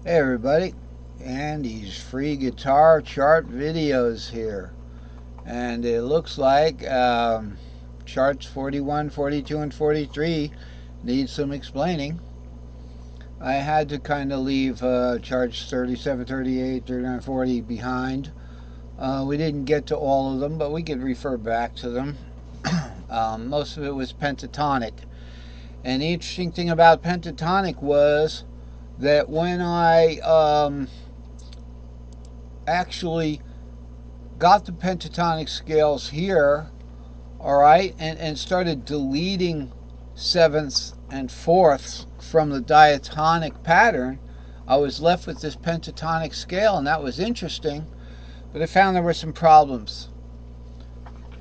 Hey everybody, Andy's free guitar chart videos here, and it looks like charts 41, 42, and 43 need some explaining. I had to kind of leave charts 37, 38, 39, 40 behind. We didn't get to all of them, but we could refer back to them. Most of it was pentatonic, and the interesting thing about pentatonic was that when I actually got the pentatonic scales here, all right, and started deleting sevenths and fourths from the diatonic pattern, I was left with this pentatonic scale, and that was interesting. But I found there were some problems,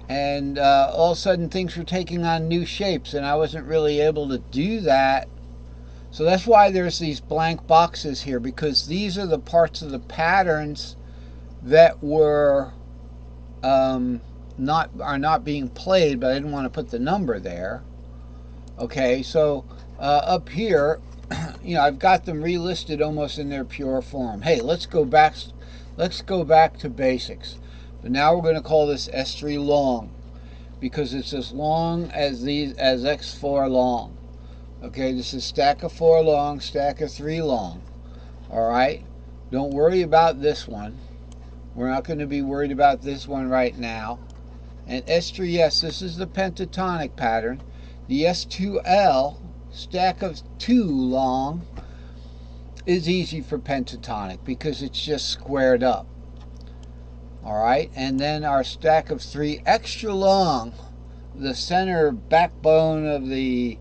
and all of a sudden things were taking on new shapes, and I wasn't really able to do that. So that's why there's these blank boxes here, because these are the parts of the patterns that were not being played, but I didn't want to put the number there. Okay, so up here, I've got them relisted almost in their pure form. Hey, let's go back to basics. But now we're going to call this S3 long, because it's as long as X4 long. Okay, this is stack of 4 long, stack of 3 long. All right, don't worry about this one. We're not going to be worried about this one right now. And S3S, this is the pentatonic pattern. The S2L, stack of 2 long, is easy for pentatonic because it's just squared up. All right, and then our stack of 3 extra long, the center backbone of the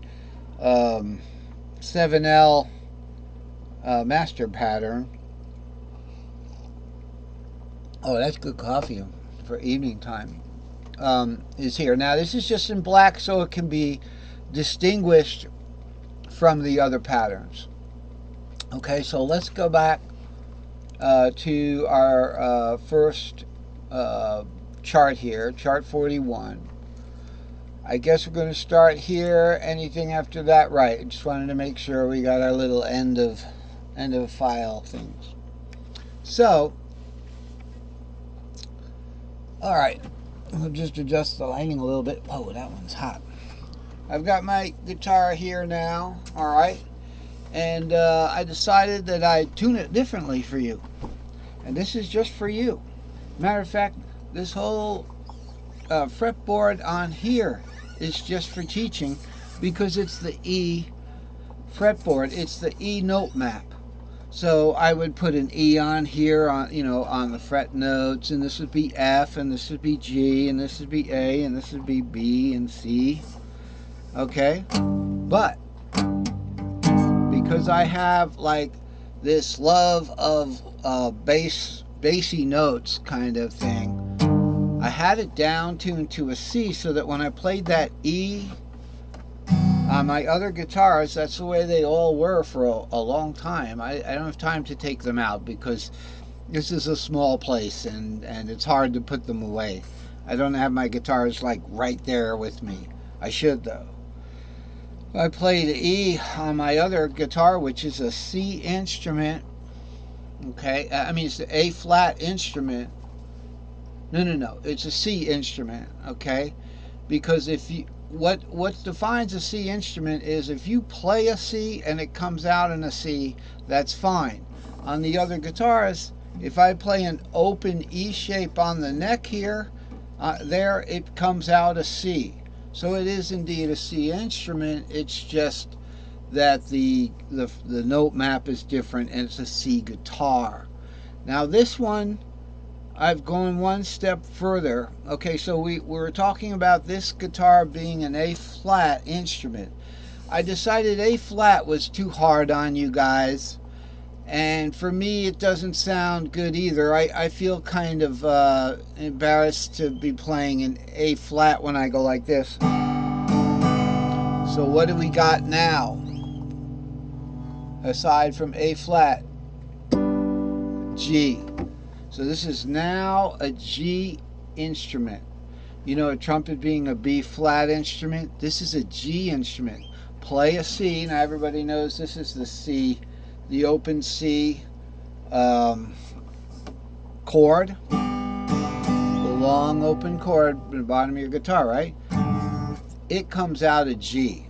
7L master pattern. Oh, that's good coffee for evening time. Is here. Now, this is just in black so it can be distinguished from the other patterns. Okay, so let's go back to our first chart here, chart 41. I guess we're going to start here. Anything after that? Right. I just wanted to make sure we got our little end of file things. So, all right, we'll just adjust the lighting a little bit. Whoa, that one's hot. I've got my guitar here now, all right, and I decided that I'd tune it differently for you, and this is just for you. Matter of fact, this whole fretboard on here is just for teaching, because it's the E fretboard. It's the E note map. So I would put an E on here, on the fret notes, and this would be F, and this would be G, and this would be A, and this would be B and C. Okay, but because I have like this love of bassy notes kind of thing, I had it down tuned to a C, so that when I played that E on my other guitars, that's the way they all were for a long time. I don't have time to take them out because this is a small place and it's hard to put them away. I don't have my guitars like right there with me. I should though. I played E on my other guitar, which is a C instrument. Okay, I mean it's the A flat instrument. No, it's a C instrument. Okay, because if you what defines a C instrument is if you play a C and it comes out in a C, that's fine. On the other guitars, if I play an open E shape on the neck here, there it comes out a C. So it is indeed a C instrument. It's just that the note map is different, and it's a C guitar. Now this one, I've gone one step further. Okay, so we were talking about this guitar being an A flat instrument. I decided A flat was too hard on you guys, and for me it doesn't sound good either. I feel kind of embarrassed to be playing an A flat when I go like this. So what do we got now? Aside from A flat, G. So this is now a G instrument. You know, a trumpet being a B flat instrument, this is a G instrument. Play a C. Now everybody knows this is the C, the open C chord, the long open chord at the bottom of your guitar, right? It comes out a G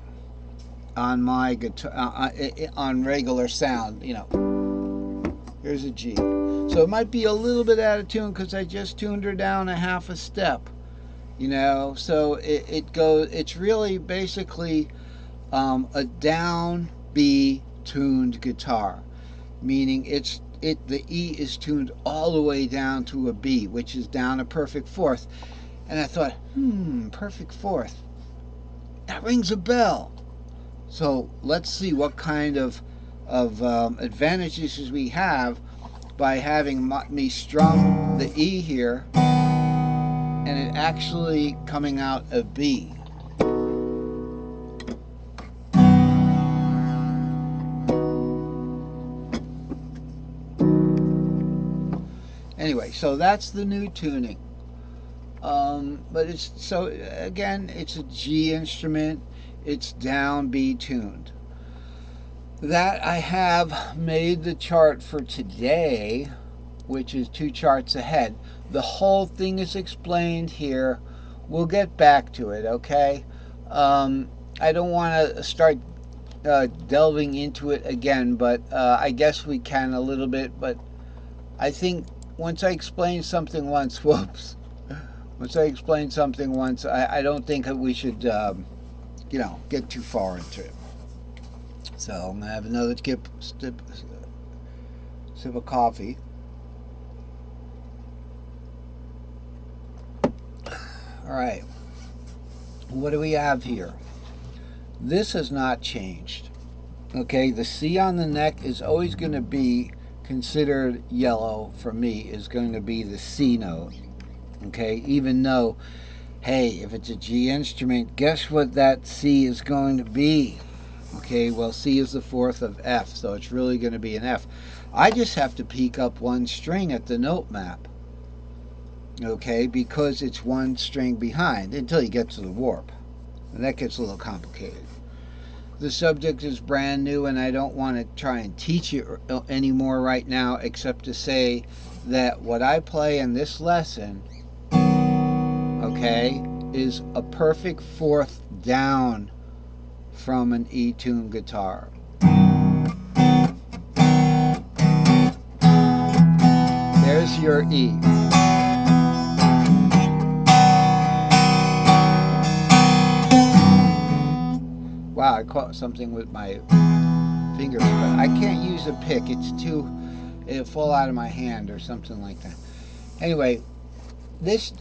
on my guitar, on regular sound, you know. Here's a G. So it might be a little bit out of tune because I just tuned her down a half a step, you know. So it goes, it's really basically a down B tuned guitar, meaning the E is tuned all the way down to a B, which is down a perfect fourth. And I thought, perfect fourth. That rings a bell. So let's see what kind of advantages we have by having me strum the E here and it actually coming out a B. Anyway, so that's the new tuning. But it's, so again, it's a G instrument. It's down B tuned. That I have made the chart for today, which is 2 charts ahead. The whole thing is explained here. We'll get back to it, okay? I don't want to start delving into it again, but I guess we can a little bit. But I think once I explain something once, whoops. Once I explain something once, I don't think that we should, you know, get too far into it. So I'm going to have another sip of coffee. All right. What do we have here? This has not changed. Okay, the C on the neck is always going to be considered yellow for me, is going to be the C note. Okay, even though, hey, if it's a G instrument, guess what that C is going to be? Okay, well, C is the fourth of F, so it's really going to be an F. I just have to peek up 1 string at the note map, okay, because it's 1 string behind until you get to the warp. And that gets a little complicated. The subject is brand new, and I don't want to try and teach it anymore right now, except to say that what I play in this lesson, okay, is a perfect fourth down from an E-tuned guitar. There's your E. Wow, I caught something with my fingers, but I can't use a pick. It'll fall out of my hand or something like that. Anyway, this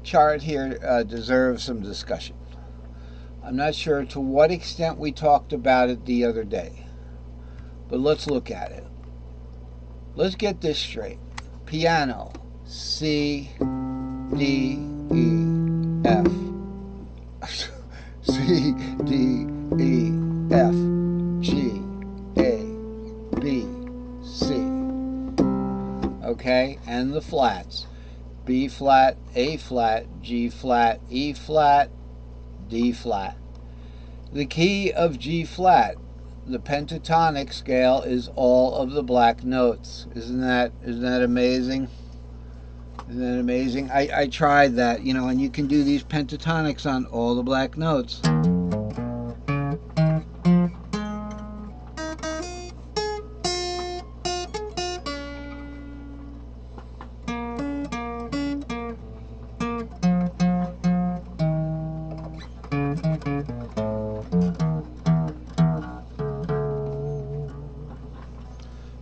chart here deserves some discussion. I'm not sure to what extent we talked about it the other day, but let's look at it. Let's get this straight. Piano, C, D, E, F. C, D, E, F, G, A, B, C. Okay, and the flats. B flat, A flat, G flat, E flat, D flat. The key of G flat, the pentatonic scale, is all of the black notes. Isn't that amazing? Isn't that amazing? I tried that, you know, and you can do these pentatonics on all the black notes.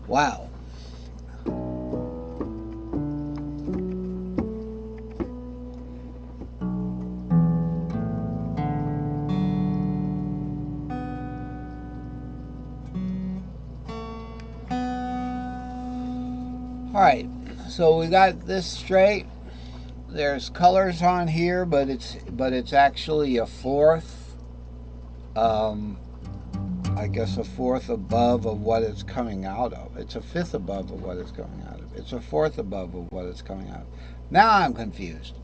Wow. Alright, so we got this straight. There's colors on here, but it's actually a fourth. I guess a fourth above of what it's coming out of. It's a fifth above of what it's coming out of. It's a fourth above of what it's coming out of. Now I'm confused.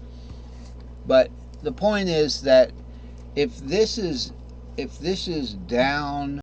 But the point is that if this is down